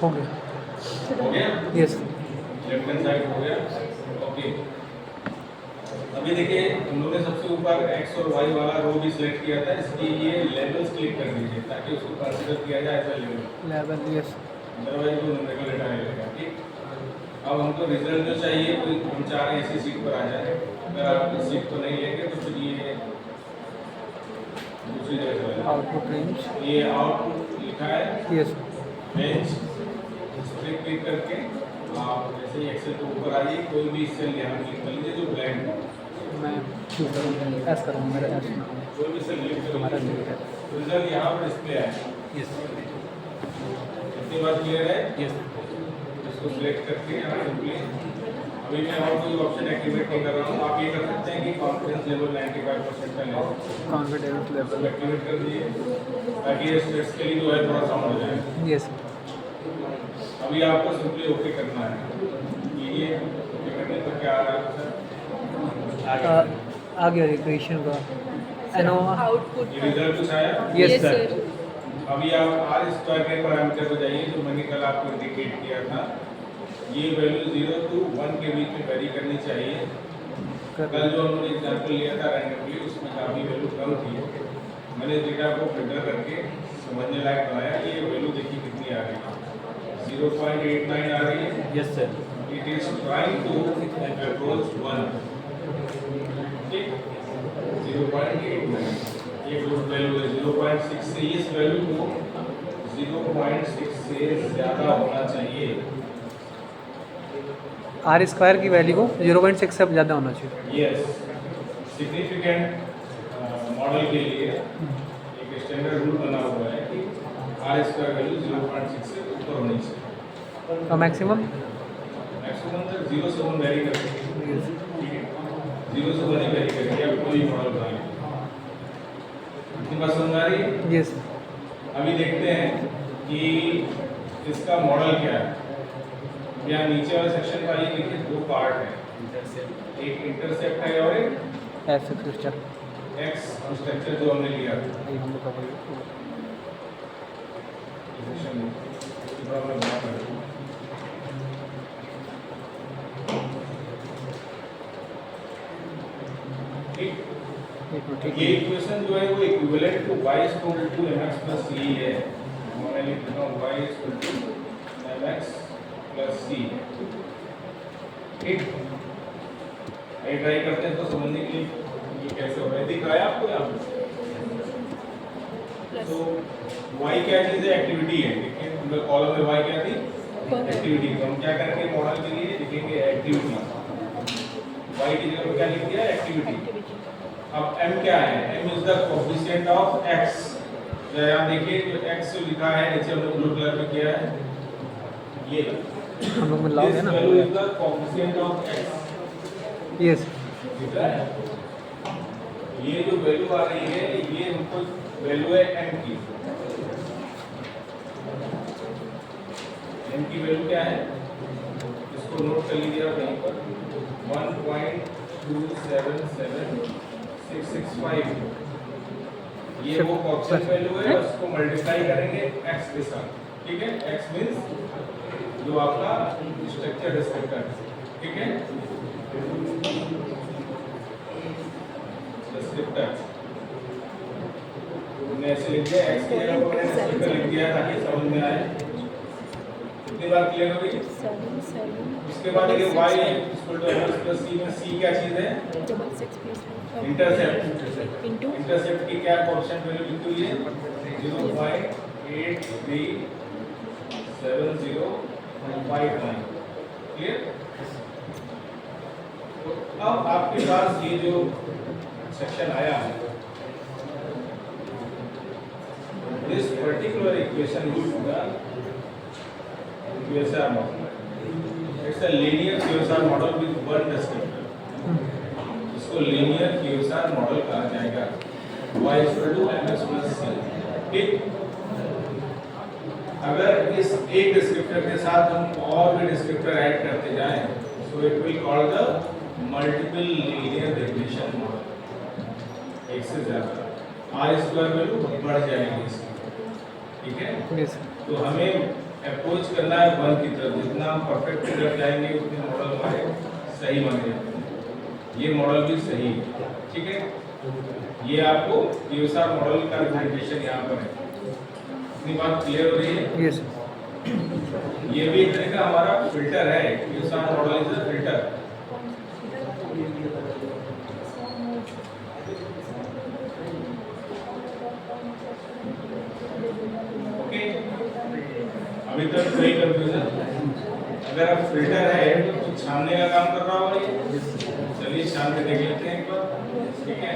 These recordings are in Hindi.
हो गया। हो गया? यस। लेफ्ट हैंड साइड हो गया। ओके, अभी देखिए हम लोगों ने सबसे ऊपर एक्स और वाई वाला रो भी सिलेक्ट किया था, इसकी ये लेवल्स क्लिक कर दीजिए ताकि उसको कंसीडर किया जाए as a level, yes. Otherwise वो न्यूमेरिकल डेटा नहीं लगेगा। ठीक, अब हमको रिजल्ट जो चाहिए कोई हम चाह रहे हैं इसी सीट पर आ जाए। अगर आप इस सीट को नहीं लेंगे तो फिर ये दूसरी जगह चला जाएगा। Output range. ये आउटपुट लिखा है यस। रेंज, इस पर क्लिक करके आप जैसे ही एक्सेल के ऊपर आइए कोई भी सेल यहाँ क्लिक कर लीजिए जो ब्लैंक हो, मैं क्यों करूँगा, ऐसा करूँगा, मेरा ऐसा ना हो। कोई भी सेल क्लिक कर तुम्हारा लीजिए, नहीं है। रिजल्ट यहाँ पर डिस्प्ले आए। यस। इतनी बात क्लियर है? यस। इसको सिलेक्ट करके यहाँ सिंपली अभी मैं और कोई ऑप्शन एक्टिवेट नहीं कर रहा हूँ। आप ये कर सकते हैं कि कॉन्फिडेंस लेवल 95% का लें, कॉन्फिडेंस लेवल एक्टिवेट कर दीजिए ताकि ये स्ट्रेस के लिए जो है थोड़ा साउंड हो जाए। यस। अभी आपको सिंपली ओके करना है। ये ओके करने पर क्या आ रहा है सर? आ गया इक्वेशन का एनो आउटपुट ये रिजल्ट कुछ आया? Yes sir. अभी आप आर स्क्वायर के पैरामीटर पर जाइए जो मैंने कल आपको इंडिकेट किया था। ये वैल्यू 0 to 1 के बीच में वेरी करनी चाहिए। कल जो हमने एग्जांपल लिया था रैंडमली उसमें काफ़ी वैल्यू कम थी। मैंने डेटा को फिल्टर करके समझने लायक बनाया। ये वैल्यू देखिए कितनी आ रही है, 0.89 आ रही है। Yes sir. It is trying to approach 1। ठीक, 0.89 ये गुड वैल्यू है। 0.6 से इस वैल्यू को 0.6 से ज़्यादा होना चाहिए। आर स्क्वायर की वैल्यू को 0.6 से ज़्यादा होना चाहिए। यस, सिग्निफिकेंट मॉडल के लिए एक स्टैंडर्ड रूल बना हुआ है कि आर स्क्वायर वैल्यू 0.6 से ऊपर होनी चाहिए और मैक्सिमम मैक्सिमम तक 0 से 1 वेरी कर सकते हैं। ठीक है, 0 से 1 ही वेरी करेंगे, आप कोई मॉडल बना लेंगे। इतनी बात समझ आ रही है? यस। अभी देखते हैं कि इसका मॉडल क्या है। यहाँ नीचे वाले सेक्शन का ये देखिए दो पार्ट है, एक इंटरसेप्ट है और एक ऐसे सिस्टम एक्स स्ट्रक्चर जो हमने लिया था। हम लोग का भाई सेक्शन पूरा मैं बना कर दूँ। ठीक, ठीक ये है। इक्वेशन जो है वो equivalent to y equal to mx plus c है। मैं लिख देता हूँ y equal to mx plus c। ठीक, ये ट्राई करते हैं तो समझने के लिए ये कैसे हो रहा है। दिख रहा है आपको यहाँ पे? तो y क्या चीज़ है? एक्टिविटी है। देखिए पूरे कॉलम में y क्या थी? एक्टिविटी। तो हम क्या करेंगे मॉडल के लिए लिखेंगे एक्टिविटी। y की जगह पे क्या लिख दिया? एक्टिविटी। अब m क्या है? m is the coefficient of x। तो यहाँ देखिए जो x जो लिखा है नीचे हमने ब्लू कलर में किया है ये हम लोग में लाओ है ना। Value is the coefficient of x। Yes. ठीक है, ये जो वैल्यू आ रही है ये हमको वैल्यू है m की। m की वैल्यू क्या है? इसको नोट कर लीजिए आप यहीं पर 1.277665। ये वो कोएफिशिएंट वैल्यू है, उसको मल्टीप्लाई करेंगे x के साथ। ठीक है, x मींस जो आपका स्ट्रक्चर डिस्क्रिप्टर है। ठीक है, डिस्क्रिप्टर हमने ऐसे लिख दिया, x की जगह पर मैंने डिस्क्रिप्टर लिख दिया ताकि समझ में आए। कितनी बार क्लियर हो गई? उसके बाद ये y equal to mx plus c में c क्या चीज है? इंटरसेप्ट। इंटरसेप्ट की क्या कोएफिशिएंट वैल्यू लिखी हुई है? 0.837059। क्लियर? तो अब आपके पास ये जो सेक्शन आया है, this particular equation is the QSR model. It's a linear QSR model with one descriptor. इसको linear QSR model कहा जाएगा। Y equal to mx plus c। ठीक, अगर इस एक डिस्क्रिप्टर के साथ हम और भी डिस्क्रिप्टर ऐड करते जाएं so it will call the multiple linear regression model। एक से ज़्यादा R स्क्वायर वैल्यू बढ़ जाएगी इसकी। ठीक है, यस। तो हमें अप्रोच करना है 1 की तरफ। जितना हम परफेक्ट की तरफ जाएंगे उतने मॉडल हमारे सही माने जाते हैं। ये मॉडल भी सही है, ठीक है। ये आपको क्यूएसआर मॉडल का रिप्रेजेंटेशन यहाँ पर है। इतनी बात क्लियर हो रही है? यस ये भी एक तरह का हमारा फिल्टर है। QSR model is a filter. Okay, अभी तक कोई कंफ्यूजन? अगर अब फिल्टर है तो कुछ छानने का काम कर रहा होगा ये। चलिए छान के देख लेते हैं एक बार, ठीक है,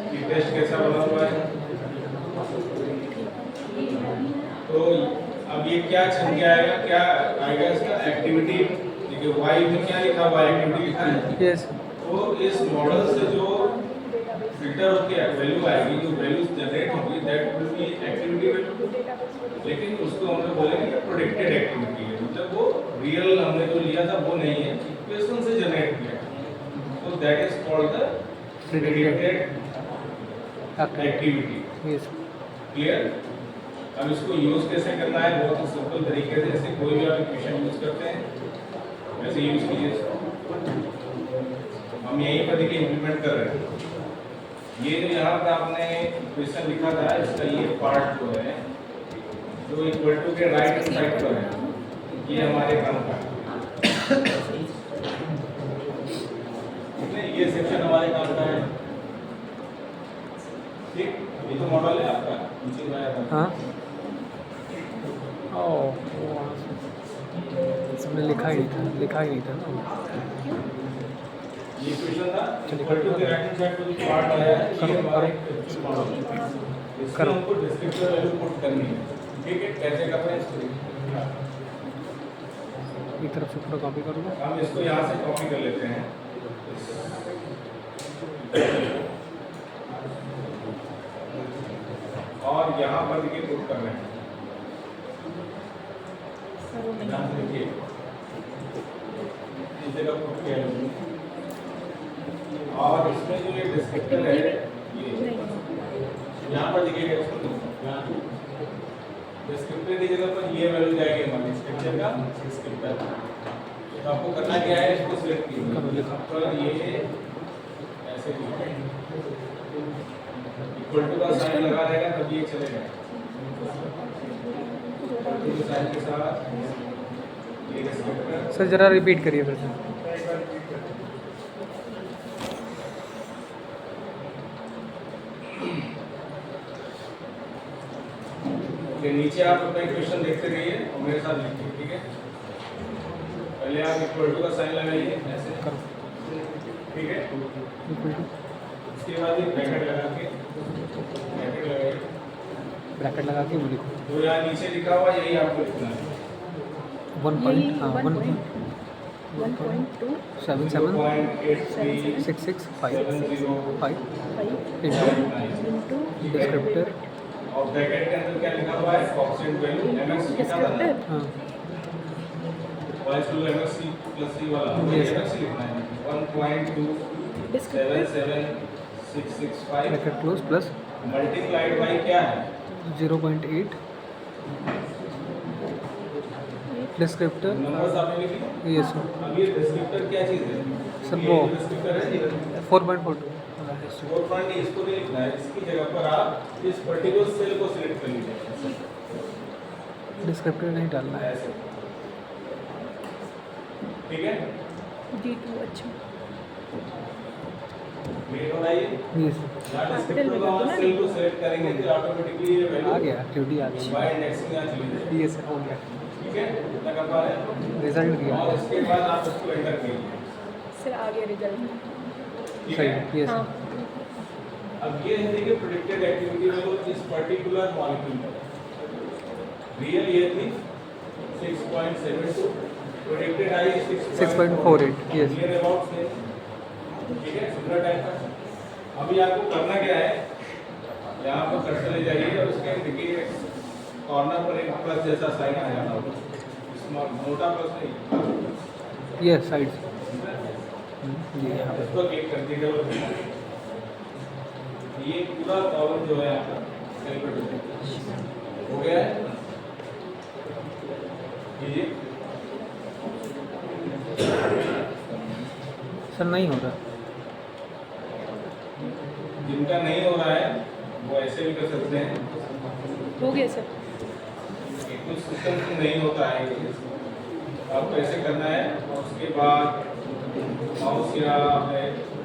कि टेस्ट कैसा बना हुआ है। तो अब ये क्या छन के आएगा, क्या आएगा इसका एक्टिविटी। देखिए वाई में क्या लिखा हुआ है, एक्टिविटी लिखा है। यस तो इस मॉडल से जो फिल्टर होके वैल्यू आएगी, जो वैल्यूज जनरेट होगी, that will be activity value. लेकिन उसको हम लोग बोलेंगे कि प्रेडिक्टेड एक्टिविटी है, मतलब वो रियल हमने जो लिया था वो नहीं है, इक्वेशन से जनरेट किया। तो that is called the predicted activity. Yes clear? अब इसको यूज कैसे करना है, बहुत ही सिंपल तरीके से। जैसे कोई भी आप इक्वेशन यूज करते हैं वैसे यूज कीजिए इसको। हम यहीं पर देखिए इंप्लीमेंट कर रहे हैं। ये जो यहाँ पर आपने इक्वेशन लिखा था, इसका ये पार्ट जो है जो इक्वल टू के राइट हैंड साइड पर है, ये हमारे काम का है। ये सेक्शन हमारे काम का है, ठीक। ये तो मॉडल है आपका, नीचे में आया था। हाँ ओह इसमें लिखा ही नहीं था ना। ये इक्वेशन था इक्वल टू के राइट हैंड साइड पर जो पार्ट आया है, ये हमारे मॉडल है। इसमें हमको डिस्क्रिप्टर वैल्यू पुट करनी है, ठीक है। कैसे करना है इसको देखिए। एक तरफ से पूरा कॉपी करूँगा। हम इसको यहाँ से कॉपी कर लेते हैं। और यहाँ पर देखिए पुट कर रहे हैं। यहाँ से देखिए इस जगह पुट किया है। और इसमें जो ये डिस्क्रिप्टर है, ये यहाँ पर देखिएगा, इसको यहाँ डिस्क्रिप्टर की जगह पर ये वैल्यू जाएगी हमारे डिस्क्रिप्टर का डिस्क्रिप्टर। तो आपको करना क्या है, इसको सिलेक्ट कीजिए और ये ऐसे इक्वल टू का साइन लगा रहेगा तब ये चलेगा। इक्वल टू साइन के साथ ये डिस्क्रिप्टर। सर जरा रिपीट करिए फिर से। नीचे आप अपना इक्वेशन देखते रहिए और मेरे साथ लिखिए, ठीक है। पहले आप इक्वल टू का साइन लगाइए ऐसे, ठीक है। उसके बाद ये ब्रैकेट लगा के वो लिखो। तो यहाँ नीचे लिखा हुआ यही आपको लिखना है। 1.1.2776665 डिस्क्रिप्टर और ब्रैकेट के अंदर क्या लिखा हुआ है, कोएफिशिएंट वैल्यू एमएक्स लिखा हुआ है। हाँ वाइज टू एमएक्स प्लस सी वाला एमएक्स लिखना है 1.2776665 bracket close plus multiplied by क्या है 0.8 डिस्क्रिप्टर। नंबर्स आपने लिखे। Yes sir. अब ये डिस्क्रिप्टर क्या चीज है, सर वो डिस्क्रिप्टर है 4.42 4 पॉइंट इसको नहीं लिखना है, इसकी जगह पर आप इस पर्टिकुलर सेल को सिलेक्ट कर लीजिए। डिस्क्रिप्टर नहीं डालना है ऐसे, ठीक है। D2 अच्छा क्लियर हो रही है। यस यहाँ डिस्क्रिप्टर को हम सेल को सिलेक्ट करेंगे तो ऑटोमेटिकली ये वैल्यू आ गया एक्टिविटी आ गई। बाय इंडेक्सिंग यहाँ चली जाएगी, यस हो गया ठीक है। इतना कर पा रहे हैं। रिजल्ट दिया और इसके बाद आप इसको एंटर कीजिए, सर आ गया रिजल्ट। ठीक सही है। यस हाँ अब ये है देखिए प्रेडिक्टेड एक्टिविटी वैल्यू इस पर्टिकुलर मॉलिक्यूल पर रियल ये थी 6.72, predicted I 6.48 yes near about same, ठीक है। सिमिलर टाइप का। अभी आपको करना क्या है, यहाँ पर कर्सर ले जाइए और उसके देखिए कॉर्नर पर एक प्लस जैसा साइन आ जाना होगा, स्मॉल मोटा प्लस नहीं, यस साइड से ये यहाँ पे इसको क्लिक कर दीजिए। ये पूरा कॉलम जो है आपका कैलकुलेट हो गया है। कीजिए। सर नहीं हो रहा। जिनका नहीं हो रहा है वो ऐसे भी कर सकते हैं। हो गया सर। कुछ सिस्टम से नहीं होता है ये। आपको ऐसे करना है और उसके बाद माउस या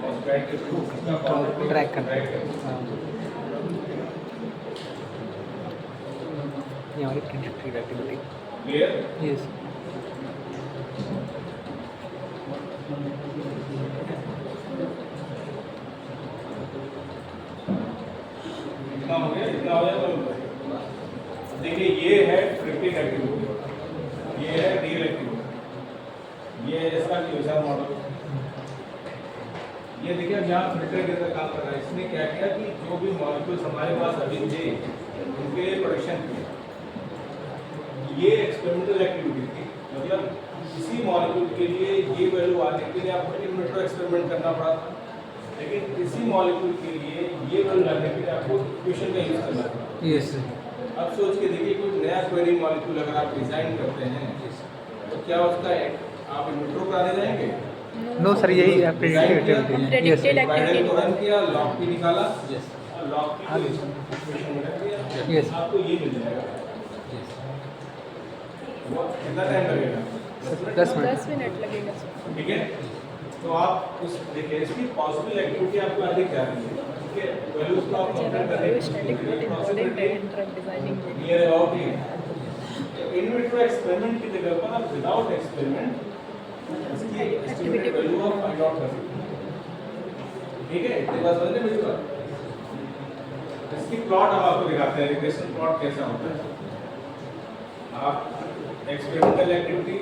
माउस पैड के थ्रू इसका पावर को ड्रैग करना। ड्रैग करना। हाँ। ये हमारी ट्रांजेक्टरी एक्टिविटी। क्लियर? यस। इतना हो गया तो देखिए ये है प्रिंटिंग एक्टिविटी, ये है रियल एक्टिविटी, ये है इसका यूजर मॉडल। ये देखिए अब यहाँ फिल्टर के अंदर काम कर रहा है। इसने क्या किया कि जो भी मॉलिक्यूल्स हमारे पास अभी थे उनके लिए प्रोडक्शन किया। ये एक्सपेरिमेंटल एक्टिविटी थी, मतलब किसी मॉलिक्यूल के लिए ये वैल्यू आने के लिए आपको इन विट्रो एक्सपेरिमेंट करना पड़ा था, लेकिन इसी मॉलिक्यूल के लिए ये वैल्यू लाने के लिए आपको इक्वेशन का यूज करना पड़ा। यस। अब सोच के देखिए कोई नया क्वेरी मॉलिक्यूल अगर आप डिजाइन करते हैं तो क्या उसका आप इन विट्रो कराने जाएंगे? नो सर, यही प्रेडिक्टिव एक्टिविटी है। यस। Predicted पैनल को रन किया, लॉग भी निकाला, यस और लॉग की इक्वेशन में रख दिया, Yes. आपको ये मिल जाएगा। यस वो कितना टाइम लगेगा? 10 मिनट। 10 मिनट लगेगा सर। ठीक है, तो आप उस देखिए इसकी पॉसिबल एक्टिविटी आपको अधिक जा रही है। ठीक है, वैल्यूज को आप कंपेयर करने की Biostatic बहुत इम्पोर्टेंट है ड्रग डिजाइनिंग में। Near about he in vitro experiment की जगह पर आप विदाउट एक्सपेरिमेंट इसकी एस्टिमेटेड वैल्यू आप फाइंड आउट कर सकते हैं। ठीक है, इतनी बात समझने मेरी बात। इसकी प्लॉट हम आपको दिखाते हैं, रिग्रेशन प्लॉट कैसा होता है। आप एक्सपेरिमेंटल एक्टिविटी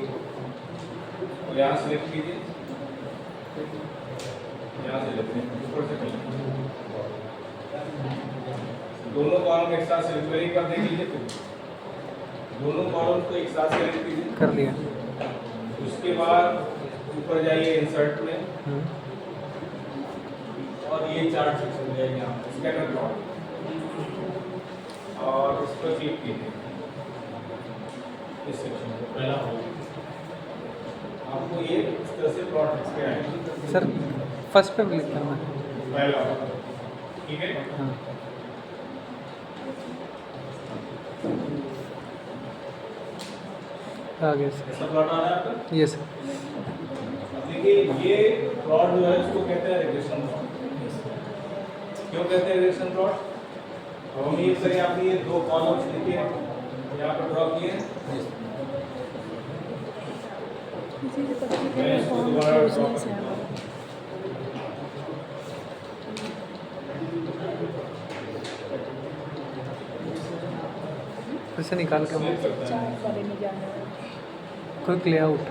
यहाँ सेलेक्ट कीजिए, यहाँ से लेते हैं ऊपर से चलिए, दोनों कॉलम एक साथ सेलेक्ट एक बार देख लीजिए, तो दोनों कॉलम को एक साथ सेलेक्ट कीजिए। कर लिया। उसके बाद ऊपर जाइए इंसर्ट में और ये चार्ट सेक्शन जाइए यहाँ स्कैटर प्लॉट और इस पर क्लिक कीजिए। इस सेक्शन में पहला होगा आपको ये इस तरह से प्लॉट इसके आएंगे। सर फर्स्ट पे क्लिक करना है। पहला होगा, ठीक है। हाँ। आ गया सर। ऐसा प्लॉट आ रहा है आपका। यस। देखिए ये प्लॉट जो है इसको कहते हैं रिग्रेशन प्लॉट। क्यों कहते हैं रिग्रेशन प्लॉट? अब हम ये करें, आपने ये दो कॉलम्स देखिए यहाँ पर ड्रॉ किए हैं। इसी से पता मैं चलेगा इसको कौन दोबारा ड्रॉ क्लोजनेस है करता हमारा। फिर से निकाल के Select करता है। चार बारे में जाना है। Quick layout.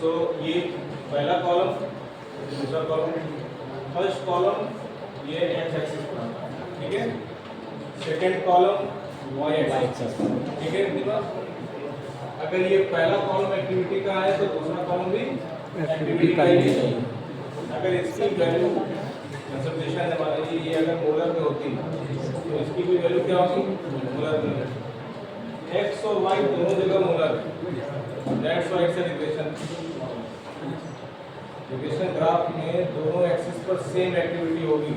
सो ये पहला कॉलम, दूसरा कॉलम, फर्स्ट कॉलम ये एक्स एक्सिस पर, ठीक है। सेकंड कॉलम वाई एक्सिस, ठीक है। अगर ये पहला कॉलम एक्टिविटी का है तो दूसरा कॉलम भी एक्टिविटी का ही है। अगर इसकी वैल्यू कंसंट्रेशन है, मान लीजिए ये अगर मोलर में होती तो इसकी भी वैल्यू क्या होगी? मोलर में। एक्स और वाई दोनों जगह मोलर है, that's why it's regression. Regression graph में दोनों एक्सिस पर सेम एक्टिविटी होगी,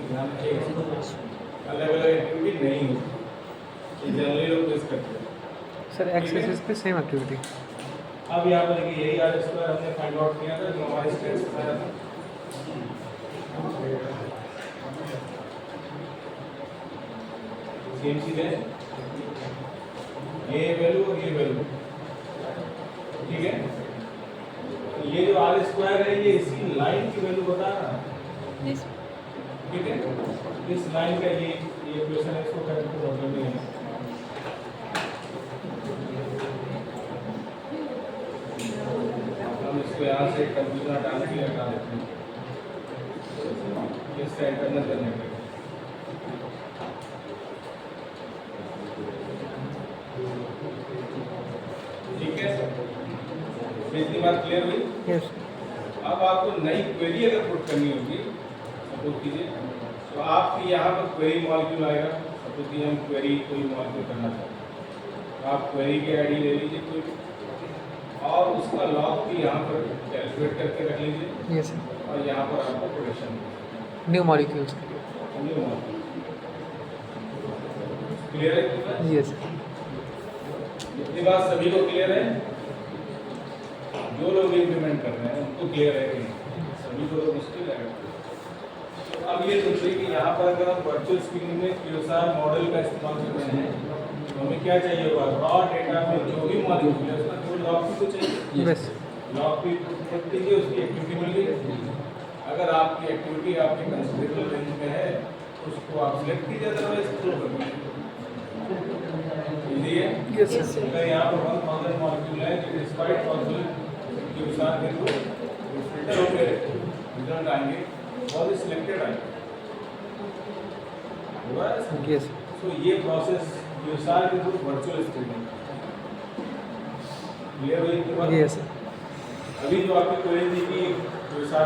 अलग अलग एक्टिविटी नहीं होगी। ये जनरली लोग मिस करते हैं। सर एक्स एक्सिस पे सेम एक्टिविटी। अब यहाँ पर देखिए यही आर स्क्वायर हमने फाइंड आउट किया था जो हमारे स्टेट्स में आया था। सेम चीज है, ये वैल्यू और ये वैल्यू, ठीक है। ये जो आर स्क्वायर है ये इसी लाइन की वैल्यू बता रहा है, This ठीक है। इस लाइन का ये इक्वेशन है, इसको करने की प्रॉब्लम नहीं है। हम इसको यहाँ से कंप्यूटर डालने के लिए हटा देते हैं, इसका इंटरनल करने के लिए। ठीक है, इतनी बात क्लियर हुई। यस। अब आपको नई क्वेरी अगर पुट करनी होगी, सपोज कीजिए तो आपकी यहाँ पर क्वेरी मॉलिक्यूल आएगा, सपोज कि हम क्वेरी कोई मॉलिक्यूल करना चाहते हैं, तो आप क्वेरी के आईडी ले लीजिए कोई और उसका लॉग भी यहाँ पर कैलकुलेट करके रख लीजिए यस सर। और यहाँ पर आपको प्रोडक्शन न्यू मॉलिक्यूल्स क्लियर है? Yes sir. इतनी बात सभी को क्लियर है? जो लोग इम्प्लीमेंट कर रहे हैं उनको क्लियर है कि नहीं? सभी को तो मुश्किल है। तो अब ये सोचिए कि यहाँ पर अगर हम वर्चुअल स्क्रीनिंग में क्यूएसआर मॉडल का इस्तेमाल कर रहे हैं तो हमें क्या चाहिए होगा? रॉ डेटा में जो भी मॉलिक्यूल है उसका केवल लॉग भी तो चाहिए। यस लॉग भी पुट कीजिए, उसकी एक्टिविटी मिल गई। अगर आपकी एक्टिविटी आपके कंसिडरेबल रेंज में है तो उसको आप सिलेक्ट कीजिए, अदरवाइज थ्रो कर दीजिए। इजी है? Yes Yes, sir. sir. अगर यहाँ पर 1000 मॉलिक्यूल है जो डिस्पाइट पॉसिबल क्यूएसआर के थ्रू फिल्टर होकर रिजल्ट आएंगे और सिलेक्टेड आएंगे। हुआ है? यस तो ये प्रोसेस क्यूएसआर के थ्रू वर्चुअल स्क्रीनिंग क्लियर हुई? Yes sir. अभी जो आपकी क्वेरी थी कि क्यूएसआर